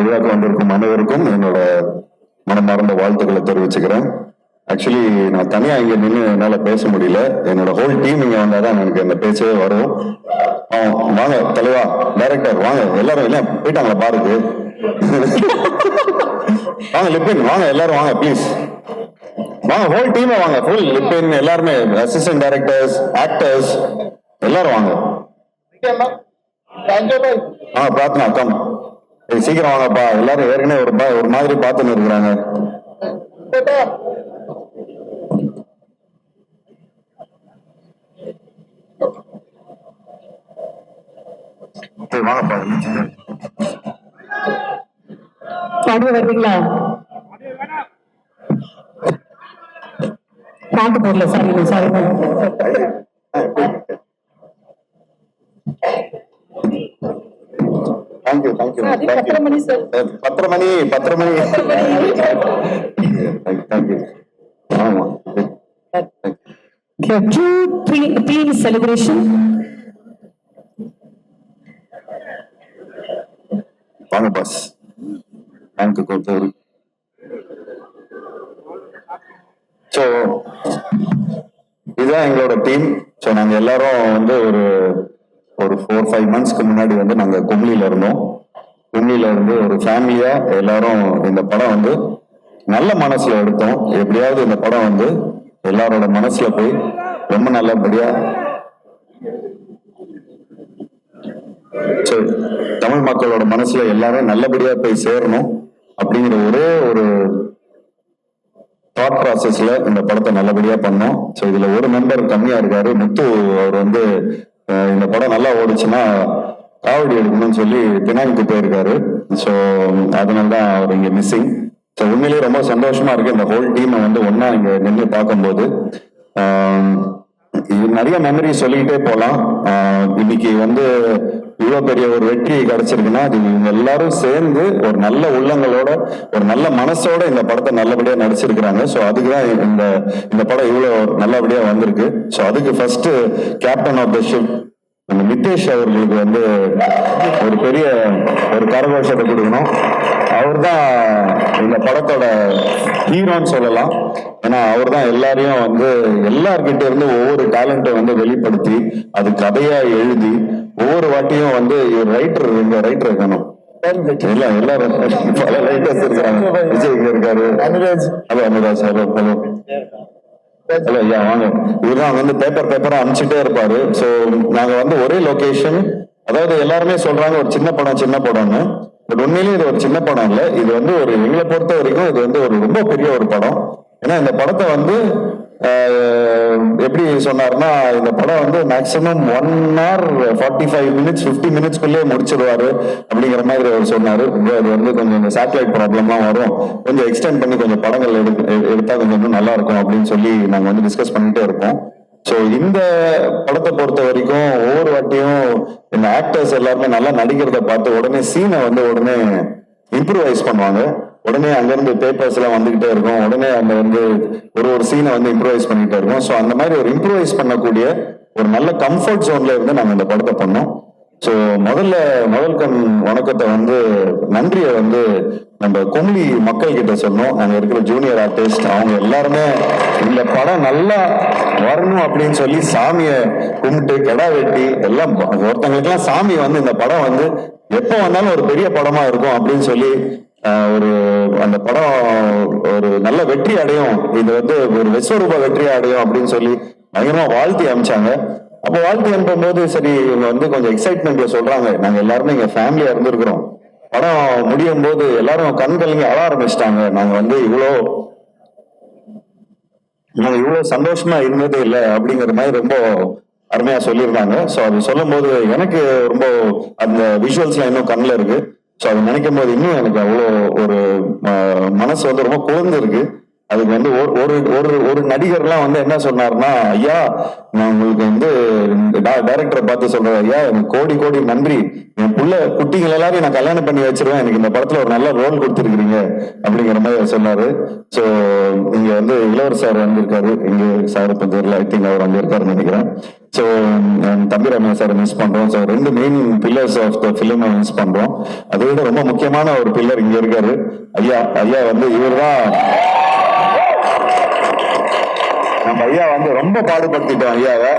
விழாக்கு வந்திருக்கும் அனைவருக்கும் என்னோட மனமார்ந்த வாழ்த்துக்களை தெரிவிச்சுக்கிறேன். ஆக்சுவலி நான் தனியா இங்க நின்று என்னால பேச முடியல. என்னோட ஹோல் டீம் இங்க வந்தாதான் எனக்கு அந்த பேச்சவே வரும். வாங்க தலைவா, டைரக்டர் வாங்க, எல்லாரும் இல்ல போயிட்டாங்களா பாருக்கு? வாங்க லிப்பின் வாங்க, எல்லாரும் வாங்க ப்ளீஸ் வாங்க, ஹோல் டீம் வாங்க, ஃபுல் லிப்பின் எல்லாருமே, அசிஸ்டன்ட் டைரக்டர்ஸ், ஆக்டர்ஸ் எல்லாரும் வாங்க. பிரார்த்தனா கம், சீக்கிரம் வாங்கப்பா. எல்லாரும் ஏற்கனவே ஒரு மாதிரி பார்த்துன்னு இருக்கிறாங்க. வாங்கப்பா. வருவீங்களா? பாட்டு போடல, sorry sorry. Thank you thank you thank you. 10:30 மணி. தேங்க்யூ. ஆமா. True celebration. வாங்க பாஸ். தேங்க்யூ கோத்தூர். ஸோ இதுதான் எங்களோட டீம். ஸோ நாங்க எல்லாரும் வந்து ஒரு 4-5 மந்த்ஸ்க்கு முன்னாடி வந்து நாங்க கும்ளியில இருந்தோம். கும்ளியில இருந்து ஒரு ஃபேமிலியா எல்லாரும் இந்த படம் வந்து நல்ல மனசுல எடுத்தோம். எப்படியாவது இந்த படம் வந்து எல்லாரோட மனசுல போய் ரொம்ப நல்லபடியா தமிழ் மக்களோட மனசுல எல்லாரும் நல்லபடியா போய் சேரணும் அப்படிங்கிற ஒரே ஒரு தாட் ப்ராசஸ்ல இந்த படத்தை நல்லபடியா பண்ணோம். ஸோ இதுல ஒரு மெம்பர் கம்மியா இருக்காரு, முத்து. அவர் வந்து இந்த படம் நல்லா ஓடிச்சுன்னா காவடி எடுக்கணும்னு சொல்லி பினாங்கு போயிருக்காரு. ஸோ அதனால்தான் அவர் இங்க மிஸ்ஸிங். ஸோ உண்மையிலேயே ரொம்ப சந்தோஷமா இருக்கு இந்த ஹோல் டீமை வந்து ஒன்னா இங்க நின்று பார்க்கும்போது. இது நிறைய மெமரி சொல்லிக்கிட்டே போலாம். இன்னைக்கு வந்து இவ்வளவு பெரிய ஒரு வெற்றி கிடைச்சிருக்குன்னா அது இவங்க எல்லாரும் சேர்ந்து ஒரு நல்ல உள்ளங்களோட ஒரு நல்ல மனசோட இந்த படத்தை நல்லபடியா நடிச்சிருக்கிறாங்க. ஸோ அதுக்குதான் இந்த படம் இவ்வளவு நல்லபடியா வந்திருக்கு. ஸோ அதுக்கு first captain of the ship நம்ம நிதேஷ் அவர்களுக்கு வந்து ஒரு பெரிய ஒரு கரகோஷத்தை கொடுக்கணும். அவர் தான் இந்த படத்தோட ஹீரோன்னு சொல்லலாம். ஏன்னா அவர் தான் எல்லாரையும் வந்து எல்லார்கிட்ட இருந்து ஒவ்வொரு டேலண்ட்டை வந்து வெளிப்படுத்தி அது கதையா எழுதி ஒவ்வொரு வாட்டியும் வந்து ரைட்டர் இருக்கணும். எல்லாரும் பல ரைட்டர்ஸ் இருக்காங்க. விஜய் இருக்காரு, hello Anuraj, hello hello hello ஐயா வாங்க. இவர்தான் வந்து பேப்பரா அனுப்பிச்சுட்டே இருப்பாரு. ஸோ நாங்க வந்து ஒரே லொகேஷன், அதாவது எல்லாருமே சொல்றாங்க ஒரு சின்ன படம்னு. பட் உண்மையிலேயே இது ஒரு சின்ன படம் இல்லை. இது வந்து ஒரு எங்களை பொறுத்த வரைக்கும் இது வந்து ஒரு ரொம்ப பெரிய ஒரு படம். ஏன்னா இந்த படத்தை வந்து எப்படி சொன்னார்னா இந்த படம் வந்து மேக்சிமம் 1 hour 45 minutes 50 minutesக்குள்ளே முடிச்சிருவாரு அப்படிங்கிற மாதிரி அவர் சொன்னாரு. அது வந்து கொஞ்சம் இந்த சேட்டலைட் ப்ராப்ளம்லாம் வரும், கொஞ்சம் எக்ஸ்டெண்ட் பண்ணி கொஞ்சம் படங்கள் எடுத்தா கொஞ்சம் இன்னும் நல்லா இருக்கும் அப்படின்னு சொல்லி நாங்க வந்து டிஸ்கஸ் பண்ணிட்டே இருப்போம். ஸோ இந்த படத்தை பொறுத்த வரைக்கும் ஒவ்வொரு வாட்டியும் இந்த ஆக்டர்ஸ் எல்லாருமே நல்லா நடிக்கிறத பார்த்து உடனே சீனை வந்து உடனே இம்ப்ரூவைஸ் பண்ணுவாங்க. உடனே அங்கிருந்து பேப்பர்ஸ் எல்லாம் வந்துகிட்டே இருக்கும். உடனே அந்த வந்து ஒரு சீனை வந்து இம்ப்ரூவைஸ் பண்ணிட்டே இருக்கோம். ஸோ அந்த மாதிரி ஒரு இம்ப்ரூவைஸ் பண்ணக்கூடிய ஒரு நல்ல கம்ஃபர்ட் ஜோன்ல இருந்து நாங்க இந்த படத்தை பண்ணோம். ஸோ முதல் கண் வணக்கத்தை வந்து நன்றியை வந்து நம்ம கும்ளி மக்கள் கிட்ட சொன்னோம். அங்க இருக்கிற ஜூனியர் ஆர்டிஸ்ட் அவங்க எல்லாருமே இந்த படம் நல்லா வரணும் அப்படின்னு சொல்லி சாமியை கும்பிட்டு கெடா வெட்டி எல்லாம் ஒருத்தங்களுக்கெல்லாம் சாமி வந்து இந்த படம் வந்து எப்ப வந்தாலும் ஒரு பெரிய படமா இருக்கும் அப்படின்னு சொல்லி அந்த படம் ஒரு நல்ல வெற்றி அடையும், இது வந்து ஒரு விஸ்வரூப வெற்றி அடையும் அப்படின்னு சொல்லி பயங்கரமா வாழ்த்தி அனுப்பிச்சாங்க. அப்போ வாழ்த்தி அனுப்பும் போது சரி இவங்க வந்து கொஞ்சம் எக்ஸைட்மெண்ட்ல சொல்றாங்க, நாங்க எல்லாருமே எங்க ஃபேமிலியா இருந்திருக்கிறோம், படம் முடியும் போது எல்லாரும் கண்கலங்கி அழ ஆரம்பிச்சிட்டாங்க, நாங்க வந்து இவ்வளவு சந்தோஷமா இருந்ததே இல்லை அப்படிங்கிற மாதிரி ரொம்ப அருமையா சொல்லியிருந்தாங்க. ஸோ அது சொல்லும் போது எனக்கு ரொம்ப அந்த விஷுவல்ஸ்லாம் இன்னும் கண்ணில் இருக்கு. ஸோ அதை நினைக்கும் போது இன்னும் எனக்கு அவ்வளோ ஒரு மனசு வந்து ரொம்ப குழந்தை இருக்கு. அதுக்கு வந்து ஒரு ஒரு ஒரு நடிகர்லாம் வந்து என்ன சொன்னாருன்னா, ஐயா நான் உங்களுக்கு வந்து டைரக்டரை பார்த்து சொல்றேன், ஐயா எனக்கு கோடி கோடி நன்றி, என் புள்ள குட்டிகள் எல்லாரையும் நான் கல்யாணம் பண்ணி வச்சிருவேன், எனக்கு இந்த படத்துல ஒரு நல்ல ரோல் கொடுத்துருக்கீங்க அப்படிங்கிற மாதிரி அவர் சொன்னாரு. ஸோ இங்க வந்து இளவர் சார் வந்திருக்காரு, இங்க சார் இப்போ தெரியல, ஐ திங்க் அவர் அங்க இருக்காருன்னு நினைக்கிறேன். ஸோ தம்பி ரமேஷ் சார் மிஸ் பண்றோம். So 2 main pillars of the film miss பண்றோம். அதை விட ரொம்ப முக்கியமான ஒரு பில்லர் இங்க இருக்காரு, ஐயா. ஐயா வந்து இவர்தான் நம்ம ஐயா வந்து ரொம்ப பாடுபடுத்திட்டோம் ஐயாவை.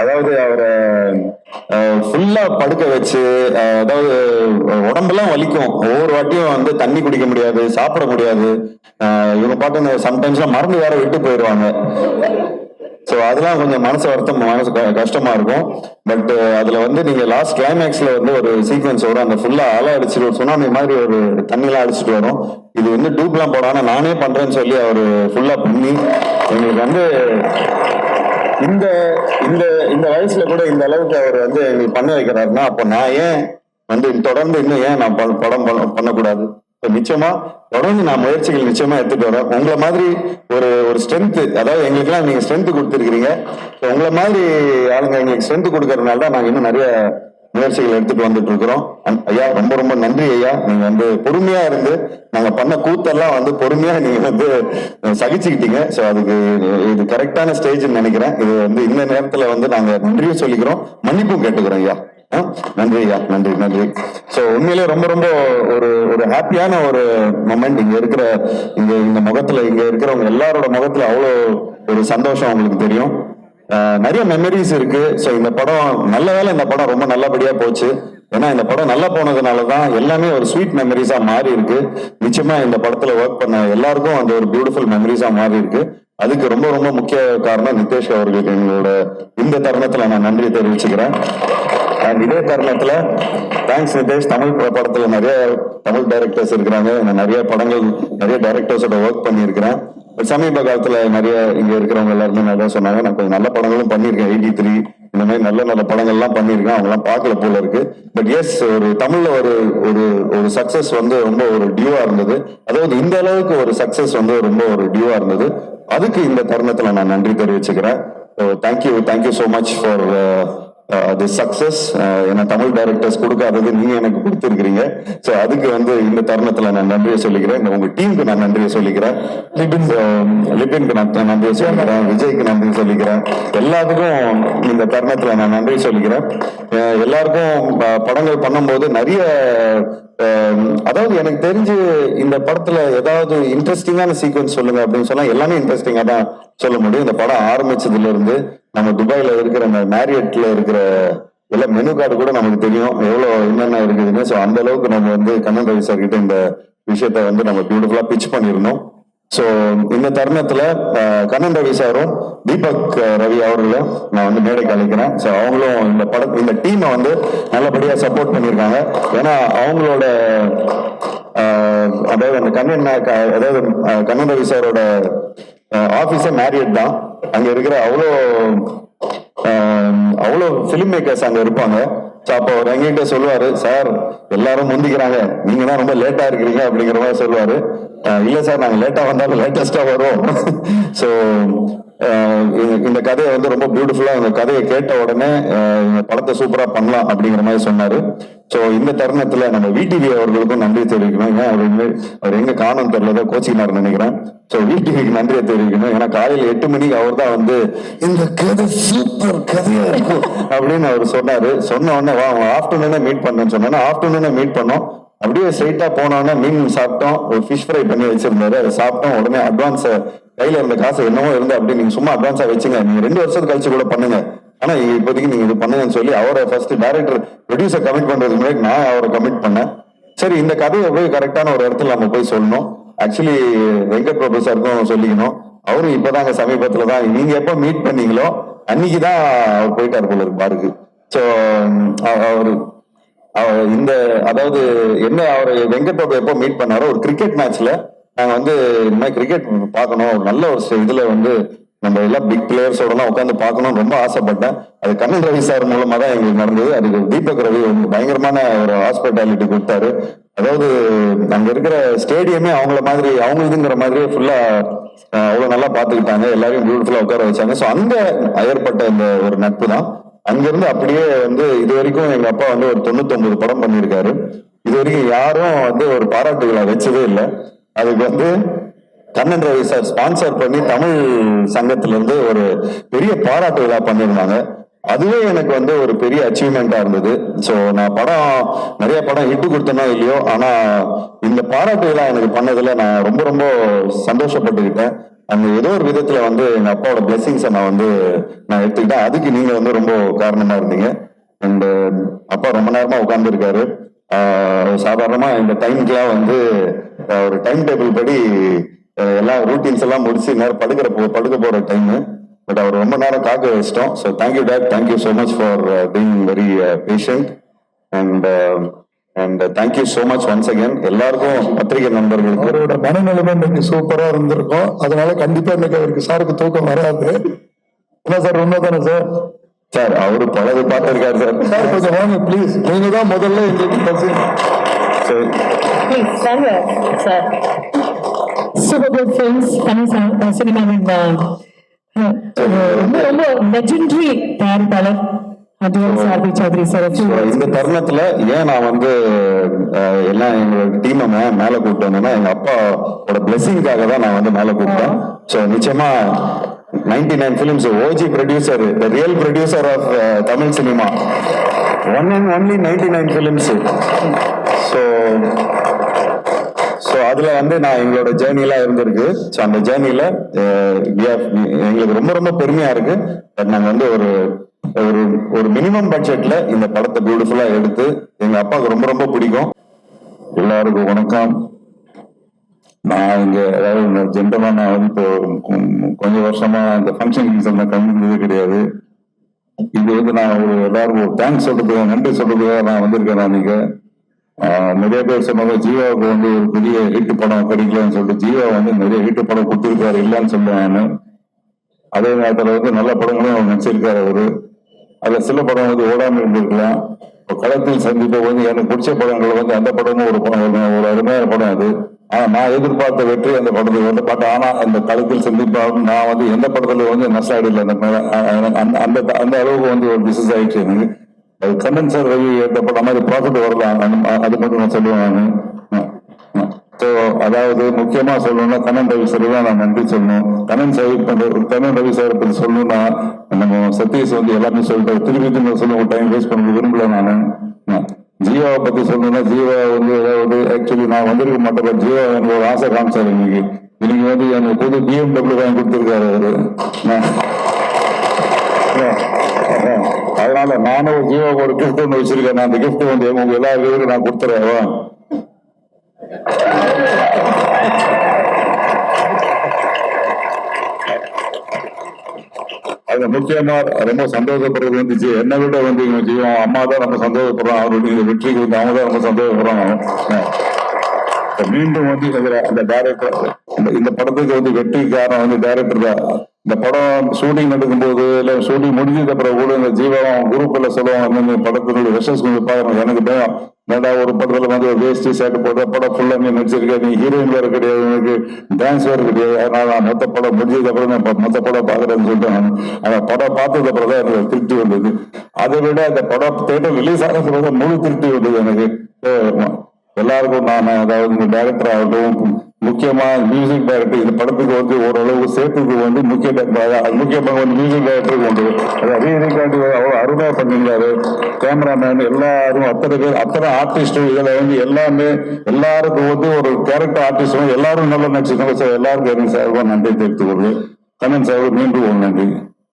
அதாவது அவரை ஃபுல்லா படுக்க வச்சு, அதாவது உடம்பெல்லாம் வலிக்கும், ஒவ்வொரு வாட்டியும் வந்து தண்ணி குடிக்க முடியாது, சாப்பிட முடியாது. இவங்க பாட்டு சம்டைம்ஸ்லாம் மறந்து வேற விட்டு போயிடுவாங்க. ஸோ அதெல்லாம் கொஞ்சம் மனசு வருத்தம், மனசு கஷ்டமா இருக்கும். பட் அதுல வந்து நீங்க லாஸ்ட் கிளைமேக்ஸ்ல வந்து ஒரு சீக்வன்ஸ் வரும், அந்த ஃபுல்லா அலை அடிச்சுட்டு ஒரு சுனாமி மாதிரி ஒரு தண்ணிலாம் அடிச்சுட்டு வரும். இது வந்து டூப்லாம் போடாம நானே பண்றேன்னு சொல்லி அவரு ஃபுல்லா பண்ணி எங்களுக்கு வந்து இந்த இந்த இந்த வயசுல கூட இந்த அளவுக்கு அவர் வந்து எங்களுக்கு பண்ண வைக்கிறாருன்னா, அப்போ நான் ஏன் வந்து தொடர்ந்து இன்னும் ஏன் நான் படம் பண்ணக்கூடாது? நிச்சயமா தொடர்ந்து நான் முயற்சிகள் நிச்சயமா எடுத்துட்டு வரேன். உங்களை மாதிரி ஒரு ஒரு ஸ்ட்ரென்த், அதாவது எங்களுக்கு எல்லாம் நீங்க ஸ்ட்ரென்த் கொடுத்துருக்கீங்க. உங்களை மாதிரி ஆளுங்க எங்களுக்கு ஸ்ட்ரென்த் கொடுக்கறதுனால தான் நாங்க இன்னும் நிறைய முயற்சிகள் எடுத்துட்டு வந்துட்டு இருக்கிறோம். ஐயா ரொம்ப ரொம்ப நன்றி ஐயா. நீங்க வந்து பொறுமையா இருந்து நாங்க பண்ண கூத்தெல்லாம் வந்து பொறுமையா நீங்க வந்து சகிச்சுக்கிட்டீங்க. ஸோ அதுக்கு இது கரெக்டான ஸ்டேஜ்னு நினைக்கிறேன். இது வந்து இந்த நேரத்துல வந்து நாங்க நன்றியும் சொல்லிக்கிறோம், மன்னிப்பும் கேட்டுக்கிறோம் ஐயா. நன்றி ஐயா, நன்றி நன்றி. ஸோ உண்மையிலேயே ரொம்ப ரொம்ப ஒரு ஒரு ஹாப்பியான ஒரு மொமெண்ட். இங்க இருக்கிற இந்த முகத்துல, இங்க இருக்கிறவங்க எல்லாரோட முகத்துல அவ்வளோ ஒரு சந்தோஷம் உங்களுக்கு தெரியும். நிறைய மெமரிஸ் இருக்கு. ஸோ இந்த படம் நல்ல வேலை, இந்த படம் ரொம்ப நல்லபடியா போச்சு. ஏன்னா இந்த படம் நல்லா போனதுனாலதான் எல்லாமே ஒரு ஸ்வீட் மெமரிஸா மாறி இருக்கு. நிச்சயமா இந்த படத்துல ஒர்க் பண்ண எல்லாருக்கும் அந்த ஒரு பியூட்டிஃபுல் மெமரிஸா மாறி இருக்கு. அதுக்கு ரொம்ப ரொம்ப முக்கிய காரணம் நிதேஷ் அவர்களுக்கு எங்களோட இந்த தருணத்துல நான் நன்றி தெரிவிச்சுக்கிறேன். அண்ட் இதே தருணத்துல தேங்க்ஸ் நிதேஷ். தமிழ் படத்துல நிறைய தமிழ் டைரக்டர்ஸ் இருக்கிறாங்க, நான் நிறைய படங்கள் நிறைய டைரக்டர்ஸோட ஒர்க் பண்ணியிருக்கிறேன். சமீப காலத்துல நிறைய இங்க இருக்கிறவங்க எல்லாருமே நிறைய சொன்னாங்க, நான் கொஞ்சம் நல்ல படங்களும் பண்ணியிருக்கேன். 83 இந்த மாதிரி நல்ல நல்ல படங்கள்லாம் பண்ணியிருக்கேன், அவங்க எல்லாம் பார்க்கல போல இருக்கு. பட் எஸ், ஒரு தமிழ்ல ஒரு ஒரு ஒரு சக்சஸ் வந்து ரொம்ப ஒரு டியூவா இருந்தது. அதாவது இந்த அளவுக்கு ஒரு சக்சஸ் வந்து ரொம்ப ஒரு டியூவா இருந்தது. அதுக்கு இந்த தருணத்துல நான் நன்றி தெரிவிச்சுக்கிறேன். Thank you so much for the success. ஏன்னா தமிழ் டைரக்டர்ஸ் கொடுக்காதது நீங்க எனக்கு கொடுத்துருக்கிறீங்க. ஸோ அதுக்கு வந்து இந்த தருணத்துல நான் நன்றியை சொல்லிக்கிறேன். உங்க டீமுக்கு நான் நன்றியை சொல்லிக்கிறேன். லிபினுக்கு நான் நன்றியை சொல்லிக்கிறேன், விஜய்க்கு நன்றி சொல்லிக்கிறேன். எல்லாத்துக்கும் இந்த தருணத்துல நான் நன்றி சொல்லிக்கிறேன். எல்லாருக்கும் படங்கள் பண்ணும்போது நிறைய, அதாவது எனக்கு தெரிஞ்சு இந்த படத்துல ஏதாவது இன்ட்ரெஸ்டிங்கான சீக்வன்ஸ் சொல்லுங்க அப்படின்னு சொன்னா எல்லாமே இன்ட்ரெஸ்டிங்கா தான் சொல்ல முடியும். இந்த படம் ஆரம்பிச்சதுல இருந்து நம்ம துபாயில இருக்கிற அந்த மேரியட்ல இருக்கிற எல்லா மெனு கார்டு கூட நமக்கு தெரியும் எவ்வளவு என்னென்ன இருக்குதுன்னு. ஸோ அந்த அளவுக்கு நம்ம வந்து கண்ணன் ரவி சார் கிட்ட இந்த விஷயத்த வந்து நம்ம பியூட்டிஃபுல்லா பிச் பண்ணிருந்தோம். ஸோ இந்த தருணத்துல கண்ணன் ரவி சாரும் தீபக் ரவி அவர்களும் நான் வந்து மேடைக்கு அழைக்கிறேன். ஸோ அவங்களும் இந்த டீமை வந்து நல்லபடியா சப்போர்ட் பண்ணியிருக்காங்க. ஏன்னா அவங்களோட அதாவது அந்த கண்ணன் ரவி சாரோட ஆபீஸே மேரியட் தான். அங்க இருக்கிற அவ்வளோ பிலிம் மேக்கர்ஸ் அங்க இருப்பாங்க. ஸோ அப்போ அவர் எங்ககிட்ட சொல்லுவாரு, சார் எல்லாரும் முந்திக்கிறாங்க, நீங்க தான் ரொம்ப லேட்டா இருக்கிறீங்க அப்படிங்கிற மாதிரி சொல்லுவாரு. இல்ல சார், நாங்க லேட்டா வந்தாலும் லேட்டஸ்டா வரும். ஸோ இந்த கதையை வந்து ரொம்ப பியூட்டிஃபுல்லா, இந்த கதையை கேட்ட உடனே இந்த படத்தை சூப்பரா பண்ணலாம் அப்படிங்கிற மாதிரி சொன்னாரு. ஸோ இந்த தருணத்துல நம்ம விடிவி அவர்களுக்கும் நன்றி தெரிவிக்கணும். ஏன் அவர் எங்க காணும் தெரியல, கோச்சிக்கினார் நினைக்கிறேன். ஸோ விடிவிக்கு நன்றியை தெரிவிக்கணும். ஏன்னா காலையில் 8 மணிக்கு அவர் தான் வந்து இந்த கதை சூப்பர் கதையா இருக்கும் அப்படின்னு அவர் சொன்னாரு. சொன்ன உடனே ஆஃப்டர்நூனே மீட் பண்ணேன்னு சொன்னா ஆஃப்டர்நூனே மீட் பண்ணோம். அப்படியே ஸ்ட்ரைட்டா போனோடனே மீன் சாப்பிட்டோம், ஒரு ஃபிஷ் ஃப்ரை பண்ணி வச்சிருந்தாரு, அதை சாப்பிட்டோம். உடனே அட்வான்ஸ் கையில இருந்த காசு என்னவோ இருந்து அப்படி நீங்க சும்மா அட்வான்ஸா வச்சுங்க, நீங்க 2 வருஷத்துக்கு கழிச்சு கூட பண்ணுங்க, ஆனா இப்போதைக்கு நீங்க இது பண்ணுங்கன்னு சொல்லி அவரை ஃபர்ஸ்ட் டைரக்டர் ப்ரொடியூசர் கமிட் பண்றதுக்கு முன்னாடி நான் அவரை கமிட் பண்ணேன். சரி, இந்த கதையை போய் கரெக்டான ஒரு இடத்துல நம்ம போய் சொல்லணும். ஆக்சுவலி வெங்கட் பிரபு சாருக்கும் சொல்லிக்கணும். அவரும் இப்பதாங்க சமீபத்துல தான், நீங்க எப்ப மீட் பண்ணீங்களோ அன்னைக்குதான் அவர் போயிட்டாரு போல இருக்கு பாருக்கு. ஸோ இந்த அதாவது என்ன, அவர் வெங்கட் பிரபு எப்போ மீட் பண்ணாரோ ஒரு கிரிக்கெட் மேட்ச்ல நாங்க வந்து இந்த மாதிரி கிரிக்கெட் பார்க்கணும், ஒரு நல்ல ஒரு இதுல வந்து நம்ம எல்லாம் பிக் பிளேயர்ஸோடலாம் உட்காந்து பார்க்கணும்னு ரொம்ப ஆசைப்பட்டேன். அது கண்ணன் ரவி சார் மூலமா தான் எங்களுக்கு நடந்தது. அதுக்கு தீபக் ரவி வந்து பயங்கரமான ஒரு ஹாஸ்பிட்டாலிட்டி கொடுத்தாரு. அதாவது அங்க இருக்கிற ஸ்டேடியமே அவங்கள மாதிரி அவங்களுதுங்கிற மாதிரியே ஃபுல்லா அவ்வளவு நல்லா பாத்துக்கிட்டாங்க. எல்லாரையும் பியூட்டிஃபுல்லா உட்கார வச்சாங்க. ஸோ அங்க ஏற்பட்ட இந்த ஒரு நட்பு தான். அங்கிருந்து அப்படியே வந்து இது வரைக்கும் எங்க அப்பா வந்து ஒரு 99 படம் பண்ணியிருக்காரு. இது வரைக்கும் யாரும் வந்து ஒரு பாராட்டு விழா வச்சதே இல்லை. அதுக்கு வந்து கண்ணன் ரவி சார் ஸ்பான்சர் பண்ணி தமிழ் சங்கத்துல இருந்து ஒரு பெரிய பாராட்டு விழா பண்ணியிருந்தாங்க. அதுவே எனக்கு வந்து ஒரு பெரிய அச்சீவ்மெண்டா இருந்தது. ஸோ நான் நிறைய படம் ஹிட் கொடுத்தனோ இல்லையோ, ஆனா இந்த பாராட்டு விழா எனக்கு பண்ணதுல நான் ரொம்ப ரொம்ப சந்தோஷப்பட்டுக்கிட்டேன். அந்த ஏதோ ஒரு விதத்துல வந்து எங்க அப்பாவோட பிளெஸிங்ஸை நான் எடுத்துக்கிட்டேன். அதுக்கு நீங்க வந்து ரொம்ப காரணமா இருந்தீங்க. அண்ட் அப்பா ரொம்ப நேரமா உட்கார்ந்து இருக்காரு. சாதாரணமா இந்த டைமுக்குலாம் வந்து ஒரு டைம் டேபிள் படி எல்லா ரூட்டீன்ஸ் எல்லாம் முடிச்சு நேரம் படுக்க போற டைம். பட் அவர் ரொம்ப நேரம் காக்க வச்சிட்டோம். So thank you date, thank you so much for being very patient and thank you so much once again எல்லாருக்கும், பத்திரிகை நண்பர்களுக்கு. அவரோட மனநிலைமை இன்னைக்கு சூப்பரா இருந்திருக்கும். அதனால கண்டிப்பா இன்னைக்கு அவருக்கு சாருக்கு தூக்கம் வராது. என்ன சார், உண்மைதானே சார்? சார் அவரு பலது பார்த்திருக்காரு சார். சார் கொஞ்சம் வாங்க ப்ளீஸ், நீங்க தான் முதல்ல எங்களுக்கு சரி Please, sir. Super good films, Tamil cinema ரொம்ப ரொம்ப legendary தயாரிப்பாளர் அஜய் சார்வி சௌத்ரி சார். இந்த தருணத்துல ஏன் நான் வந்து எல்லாம் எங்களோட டீமை மேல கூப்பிட்டு வந்தேன்னா, எங்க அப்பாவோட பிளெஸிங்காக தான் நான் வந்து மேல கூப்பிட்டேன். ஸோ நிச்சயமா 99 films, OG producer, the real producer of Tamil cinema, one and only 99 films. So அதுல வந்து நான் எங்களோட ஜேர்னிலாம் இருந்திருக்கு. ஸோ அந்த ஜேர்னில எங்களுக்கு ரொம்ப ரொம்ப பெருமையா இருக்கு. பட் நாங்கள் வந்து ஒரு மினிமம் பட்ஜெட்ல இந்த படத்தை பியூட்டிஃபுல்லா எடுத்து எங்க அப்பாவுக்கு ரொம்ப ரொம்ப பிடிக்கும். எல்லாருக்கும் வணக்கம். நான் இங்க அதாவது ஜென்ரலா நான் வந்து இப்போ கொஞ்சம் வருஷமா இந்த ஃபங்க்ஷன் கலந்துனதே கிடையாது. இது வந்து நான் எல்லாருக்கும் ஒரு தேங்க்ஸ் சொல்றதுக்கு, நன்றி சொல்றதுக்காக நான் வந்திருக்கேன். நான் இங்க நிறைய பேர் சொன்னாங்க ஜீவாவுக்கு வந்து ஒரு பெரிய ஹிட் படம் கிடைக்கலன்னு சொல்லிட்டு. ஜீவா வந்து நிறைய ஹிட் படம் கொடுத்துருக்காரு, இல்லைன்னு சொல்லுவேன் நான். அதே நேரத்தில் வந்து நல்ல படங்களும் அவர் நடிச்சிருக்காரு அவரு. அதுல சில படம் வந்து ஓடாமல் இருந்திருக்கலாம். இப்போ களத்தில் சந்திப்பை வந்து எனக்கு பிடிச்ச படங்கள் வந்து அந்த படமும் ஒரு அருமையான படம் அது. ஆனா நான் எதிர்பார்த்த வெற்றி அந்த படத்துக்கு வந்து பார்த்தேன். ஆனா அந்த களத்தில் சந்திப்பாக நான் வந்து எந்த படத்துல வந்து நஷ்டாடியில் அந்த அளவுக்கு வந்து ஒரு பிசினஸ் ஆயிடுச்சு எனக்கு. அது கண்ணன் சார் ரவி எடுத்த படம் மாதிரி ப்ராஃபிட் வரலாம், அது மட்டும் நான் சொல்லுவேன் நான். ஸோ அதாவது முக்கியமா சொல்லணும்னா கண்ணன் ரவி சார் தான் நான் நன்றி சொல்லணும். கண்ணன் ரவி சார் பற்றி சொல்லணும்னா நம்ம சதீஷ் வந்து எல்லாமே சொல்லிட்டு திருப்பி சொல்ல டைம் வேஸ்ட் பண்ண விரும்பல நான். ஜீவாவை பத்தி சொல்லணும்னா ஜீவா வந்து ஏதாவது ஆக்சுவலி நான் வந்திருக்க மாட்டேன். ஜீவா எனக்கு ஒரு ஆசை காமிச்சாரு. இன்னைக்கு வந்து எனக்கு புது BMW வாங்கி கொடுத்துருக்காரு அவரு. அதனால நானும் ஜீவாவுக்கு ஒரு கிஃப்ட் ஒன்று வச்சிருக்கேன். அந்த கிஃப்ட் வந்து உங்க எல்லாருக்கும் நான் கொடுத்துறேன். அது முக்கியமா ரொம்ப சந்தோஷப்படுறது வந்துச்சு. என்னை விட வந்து ஜீவன் அம்மா தான் ரொம்ப சந்தோஷப்படுறோம். அவருடைய வெற்றிக்கு வந்து அவங்க தான் ரொம்ப சந்தோஷப்படுறாங்க. மீண்டும் வந்து அந்த டைரக்டர், இந்த படத்துக்கு வந்து வெற்றி காரணம் வந்து டைரக்டர் தான். இந்த படம் ஷூட்டிங் நடக்கும் போது இல்ல ஷூட்டிங் முடிஞ்சதுக்கு அப்புறம் கூட இந்த ஜீவாவும் குரூப்ல சொல்லுவாங்க படத்தினுடைய விஷஸ் கொஞ்சம் பாருங்க. எனக்கு பயம் வேண்டா, ஒரு படத்துல வந்து வேஸ்டி ஷர்ட் போடுற படம் ஃபுல்லா நீ நடிச்சிருக்க, நீ ஹீரோயின் வேற கிடையாது, எனக்கு டான்ஸ் வேற கிடையாது. அதனால நான் மொத்த படம் முடிஞ்சதுக்கு அப்புறம் மொத்த படம் பாக்குறேன்னு சொல்லிட்டு அந்த படம் பார்த்ததுக்கு அப்புறம் தான் எனக்கு திருப்தி வந்தது. அதை விட அந்த படம் தேட்டர் ரிலீஸ் ஆகிறதுக்கு முழு திருப்தி வந்தது எனக்கு. எல்லாருக்கும் நான் அதாவது இந்த டைரக்டர் ஆகட்டும், முக்கியமா மியூசிக் டைரக்டர், இந்த படத்துக்கு வந்து ஓரளவு சேர்த்துக்கு வந்து முக்கியமாக வந்து மியூசிக் டைரக்டருக்கு உண்டு. ரீரிகார்டு அவ்வளோ அருமையா பண்ணிருந்தாரு. கேமராமேன் எல்லாரும் அத்தனை ஆர்டிஸ்ட் இதுல வந்து எல்லாருக்கும் வந்து ஒரு கேரக்டர் ஆர்டிஸ்டும் எல்லாரும் நல்லா நடிச்சிருக்காங்க. எல்லாருக்கும் எனக்கு சார்பாக நன்றி தெரிவித்துக் கொள்வேன். கண்ணன் சார் மீண்டும் ஒரு நன்றி.